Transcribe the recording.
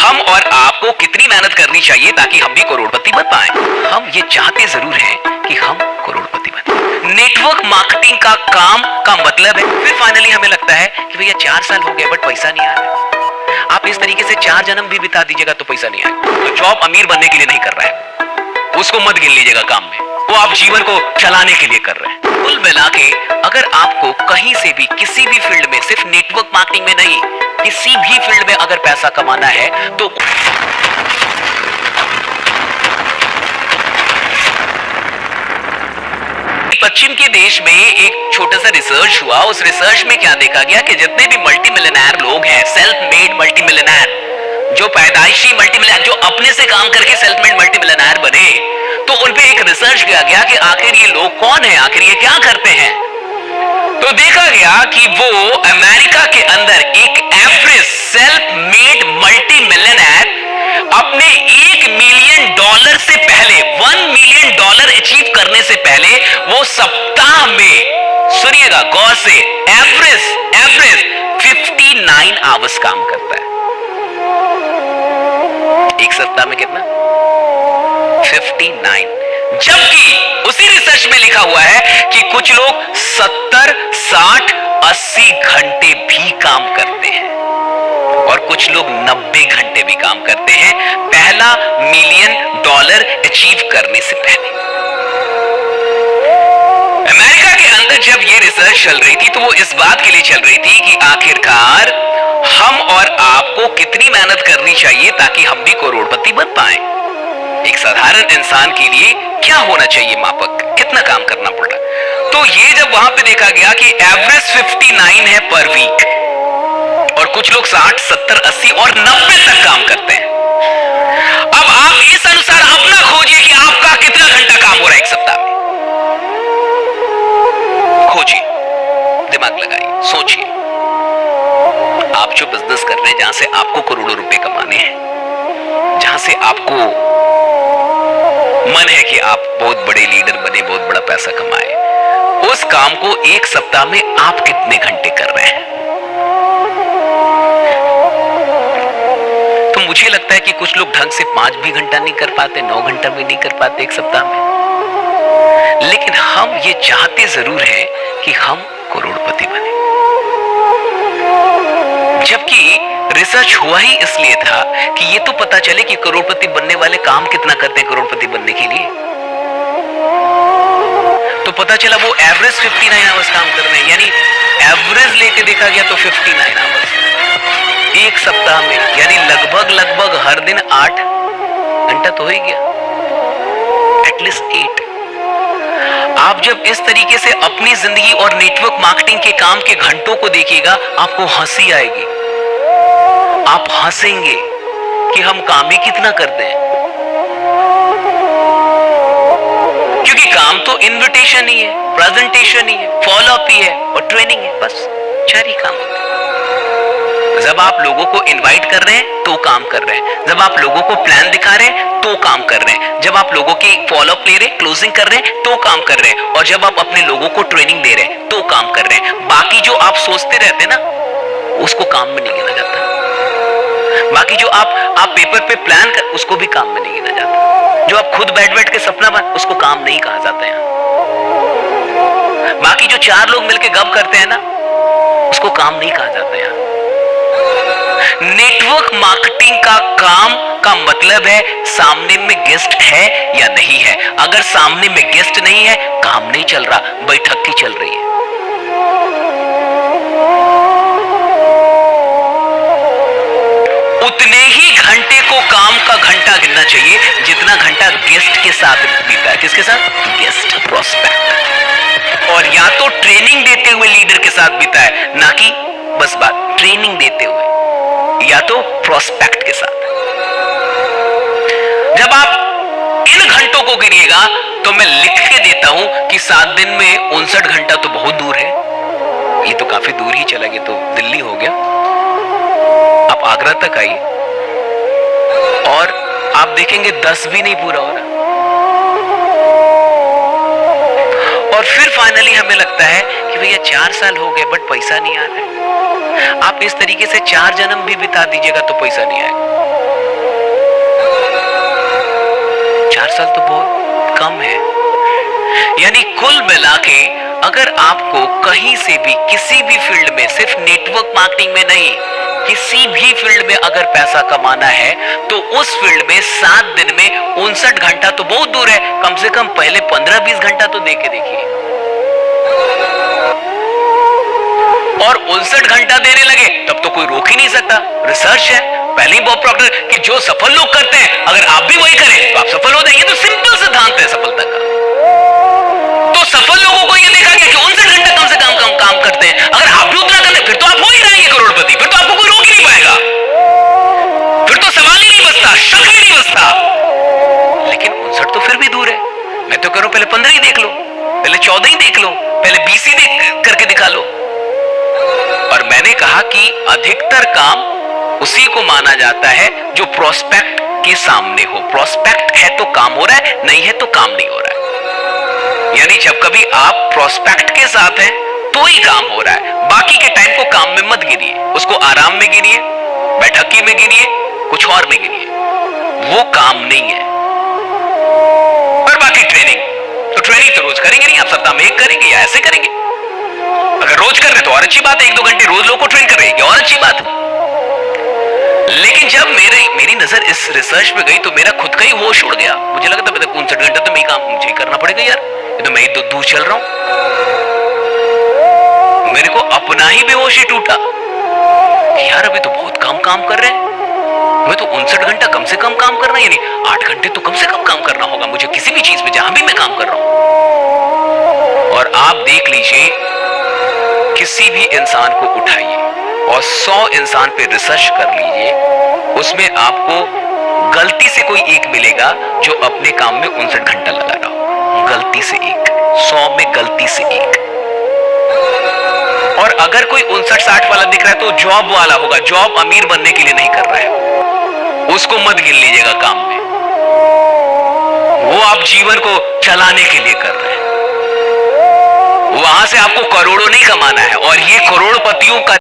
हम और आपको कितनी मेहनत करनी चाहिए ताकि हम भी करोड़पति बन पाए। हम ये चाहते जरूर हैं कि हम करोड़पति बने। नेटवर्क मार्केटिंग का काम का मतलब है। फिर फाइनली हमें लगता है कि भैया 4 साल हो गए बट पैसा नहीं आ रहा। आप इस तरीके से 4 जन्म भी बिता दीजिएगा तो पैसा नहीं आएगा। तो जॉब अमीर बनने के लिए नहीं कर रहा है, उसको मत गिन लीजिएगा काम में, वो आप जीवन को चलाने के लिए कर रहे हैं। कुल मिला के अगर आपको कहीं से भी किसी भी फील्ड में, सिर्फ नेटवर्क मार्केटिंग में नहीं, किसी भी फील्ड में अगर पैसा कमाना है तो पश्चिम के देश में एक छोटा सा रिसर्च हुआ। उस रिसर्च में क्या देखा गया कि जितने भी मल्टी मिलियनेयर लोग हैं, सेल्फ मेड मल्टी मिलियनेयर, जो पैदाइशी मल्टी मिलियनेयर, जो अपने से काम करके सेल्फ मेड मल्टी मिलियनेयर बने, तो उन पे एक रिसर्च किया गया कि आखिर ये लोग कौन है, आखिर ये क्या करते हैं। तो देखा गया कि वो अमेरिका के अंदर एक average self made multi millionaire अपने $1 मिलियन से पहले, $1 मिलियन अचीव करने से पहले वो सप्ताह में, सुनिएगा गौर से, एवरेज 59 आवर्स काम करता है। एक सप्ताह में कितना? 59। जबकि उसी रिसर्च में लिखा हुआ है कि कुछ लोग 70, 60, 80 घंटे भी काम करते हैं और कुछ लोग 90 घंटे भी काम करते हैं पहला $1 मिलियन अचीव करने से पहले। अमेरिका के अंदर जब ये रिसर्च चल रही थी तो वो इस बात के लिए चल रही थी कि आखिरकार हम और आपको कितनी मेहनत करनी चाहिए ताकि हम भी करोड़पति बन पाए। एक साधारण इंसान के लिए क्या होना चाहिए मापक, कितना काम करना पड़ रहा। तो ये जब वहां पे देखा गया कि एवरेज 59 है पर वीक और कुछ लोग 60, 70, 80 और 90 तक काम करते हैं। अब आप इस अनुसार अपना खोजिए कि आपका कितना घंटा काम हो रहा है एक सप्ताह में। खोजिए, दिमाग लगाइए, सोचिए। आप जो बिजनेस कर रहे हैं, जहां से आपको करोड़ों रुपए कमाने हैं, जहां से आपको मन है कि आप बहुत बड़े लीडर बने, बहुत बड़ा पैसा कमाए, उस काम को एक सप्ताह में आप कितने घंटे कर रहे हैं। तो मुझे लगता है कि कुछ लोग ढंग से 5 भी घंटा नहीं कर पाते, 9 घंटा भी नहीं कर पाते एक सप्ताह में। लेकिन हम ये चाहते जरूर हैं कि हम करोड़पति बने। जबकि रिसर्च हुआ ही इसलिए था कि ये तो पता चले कि करोड़पति बनने वाले काम कितना करते हैं करोड़पति बनने के लिए। तो पता चला वो एवरेज 59 आवर्स काम कर रहे हैं, यानी एवरेज लेके देखा गया तो 59 आवर्स एक सप्ताह में, यानी लगभग हर दिन 8 घंटा तो हो ही गया, एटलीस्ट 8। आप जब इस तरीके से अपनी जिंदगी और नेटवर्क मार्केटिंग के काम के घंटों को देखिएगा, आपको हंसी आएगी। आप हंसेंगे कि हम काम ही कितना करते हैं। क्योंकि काम तो इनविटेशन ही है, प्रेजेंटेशन ही है, फॉलो अप ही है और ट्रेनिंग है, बस 4 ही काम होते हैं। जब आप लोगों को इनवाइट कर रहे हैं तो काम कर रहे हैं, जब आप लोगों को प्लान दिखा रहे हैं तो काम कर रहे हैं, जब आप लोगों की फॉलो अप ले रहे हैं, क्लोजिंग कर रहे हैं तो काम कर रहे हैं, और जब आप अपने लोगों को ट्रेनिंग दे रहे हैं तो काम कर रहे हैं। बाकी जो आप सोचते रहते हैं ना, उसको काम में नहीं गिना जाता। बाकी जो आप पेपर पे प्लान कर, उसको भी काम में नहीं गिना जाता। जो आप खुद बैठ के सपना बन, उसको काम नहीं कहा जाता है। बाकी जो 4 लोग मिलके गप करते हैं ना, उसको काम नहीं कहा जाता है। नेटवर्क मार्केटिंग का काम का मतलब है सामने में गेस्ट है या नहीं है। अगर सामने में गेस्ट नहीं है, काम नहीं चल रहा, बैठक की चल रही है। उतने ही घंटे को काम का घंटा गिनना चाहिए जितना घंटा गेस्ट के साथ बीता है। किसके साथ? Guest, prospect. और या तो ट्रेनिंग देते हुए लीडर के साथ बीता है, ना कि बस बात ट्रेनिंग देते हुए, या तो प्रोस्पेक्ट के साथ। जब आप इन घंटों को गिनिएगा तो मैं लिख के देता हूं कि 7 दिन में 59 घंटा तो बहुत दूर है। ये तो काफी दूर ही चला गया, तो दिल्ली हो गया। आप आगरा तक आइए और आप देखेंगे 10 भी नहीं पूरा हो रहा। और फिर फाइनली हमें लगता है कि भैया 4 साल हो गए बट पैसा नहीं आ रहा है। आप इस तरीके से 4 जन्म भी बिता दीजिएगा तो पैसा नहीं आएगा। यानी कुल मिला के अगर आपको कहीं से भी किसी भी फील्ड में, सिर्फ नेटवर्क मार्केटिंग में नहीं, किसी भी फील्ड में अगर पैसा कमाना है तो उस फील्ड में 7 दिन में 59 घंटा तो बहुत दूर है, कम से कम पहले 15-20 घंटा तो दे के देखिए। और 59 घंटा देने लगे तब तो कोई रोक ही नहीं सकता। रिसर्च है पहले ही बॉब प्रॉक्टर कि जो सफल लोग करते हैं अगर आप भी वही करें तो आप सफल हो जाएंगे। तो सिंपल सिद्धांत है सफलता का। तो सफल लोगों को यह देखा गया कि 59 घंटे कम से कम काम करते हैं। अगर आप भी उतना करते फिर तो आप हो ही जाएंगे करोड़पति, फिर तो आपको कोई रोक ही नहीं पाएगा, फिर तो सवाल ही नहीं बचता, शक ही नहीं बचता। लेकिन 59 तो फिर भी दूर है। मैं तो कह रहा हूं पहले 15 ही देख लो, पहले 14 ही देख लो, पहले 20 ही देख करके दिखा लो। और मैंने कहा कि अधिकतर काम उसी को माना जाता है जो प्रोस्पेक्ट के सामने हो। प्रोस्पेक्ट है तो काम हो रहा है, नहीं है तो काम नहीं हो रहा है। यानी जब कभी आप प्रोस्पेक्ट के साथ हैं तो ही काम हो रहा है। बाकी के टाइम को काम में मत गिनिए, उसको आराम में गिनिए, बैठकी में गिनिए, कुछ और में गिनिए, वो काम नहीं है। और बाकी ट्रेनिंग तो रोज करेंगे नहीं, आप सप्ताह में एक करेंगे या ऐसे करेंगे। अगर रोज कर रहे तो और अच्छी बात है, 1-2 घंटे रोज लोगों को ट्रेन कर रहे हैं और अच्छी बात है। लेकिन जब मेरी नजर इस रिसर्च पे गई तो मेरा खुद का ही होश उड़ गया। मुझे लगा था 59 घंटे तो मैं काम मुझे करना पड़ेगा यार, ये तो मैं ही दूर चल रहा हूं। मेरे को अपना ही बेहोशी टूटा कि यार अभी तो बहुत काम कर रहे हैं, मैं तो 59 घंटा कम से कम काम करना, यानी 8 घंटे तो कम से कम काम करना होगा मुझे किसी भी चीज में जहां भी मैं काम कर रहा हूं। और आप देख लीजिए किसी भी इंसान को उठाइए और 100 इंसान पे रिसर्च कर लीजिए, उसमें आपको गलती से कोई एक मिलेगा जो अपने काम में 59 घंटा लगा रहा हो। गलती से एक, 100 में गलती से एक। और अगर कोई 59-60 वाला दिख रहा है तो जॉब वाला होगा, जॉब अमीर बनने के लिए नहीं कर रहा है, उसको मत गिन लीजिएगा काम में, वो आप जीवन को चलाने के लिए कर रहे हैं। वहां से आपको करोड़ों नहीं कमाना है। और ये करोड़पतियों का